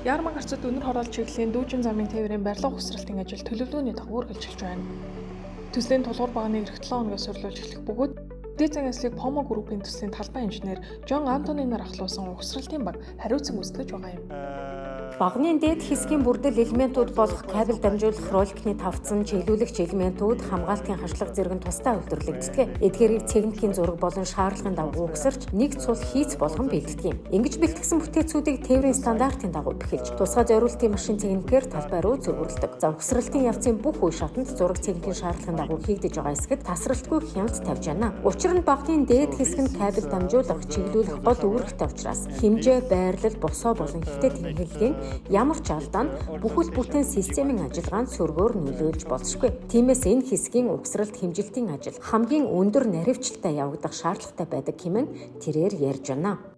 Ярман гарцад өнөр хороолж чиглэлийн дүүжин замын тээврийн барилга ухсралтын ажил төлөвлөгөөний дагуу үргэлжилж байна. Төслийн тулгуур багныг эх 7 хоногоос сөрлөж эхлэх бөгөөд дэд загнаслыг Помо группийн төслийн талбай инженер Жон Антони нар ахлуулсан ухсралтын баг хариуцсан гүйцэтгэж байгаа юм. Багны дээд хэсгийн бүрдэл элементүүд болох кабель дамжуулах роликны тавцсан чиглүүлэгч элементүүд хамгаалтын хашлага зэрэг нь тусдаа үйлдвэрлэгддэг. Эдгээрийг техникийн зураг болон шаардлагын дагуу угсарч нэг цул хийц болгон бэлддэг юм. Ингэж бэлтгэсэн бүтээцүүдийг тээврийн стандартын дагуу бэхэлж тусгай зориултын машин техникээр талбай руу зөрвөрлөдөг. За ухсралтын явцын бүх үе шатанд зураг техникийн шаардлагын дагуу хийгдэж байгаа хэсгэд тасралтгүй хяналт тавьж байна. Учир нь багны дээд хэсэг нь кабель дамжуулах, чиглүүлэх гол үүрэгтэй учраас хэмжээ, байрлал, босоо болон ихтэй тэмдэглэлийн ямар ч алдаа нь бүхэл бүтэн системийн ажиллагаанд сөргөөр нөлөөлж болзошгүй. Тиймээс энэ хэсгийн угсралт хэмжилтийн ажил хамгийн өндөр наривчлалтай явагдах шаардлагатай байдаг хэмээн тэрээр ярьж байна.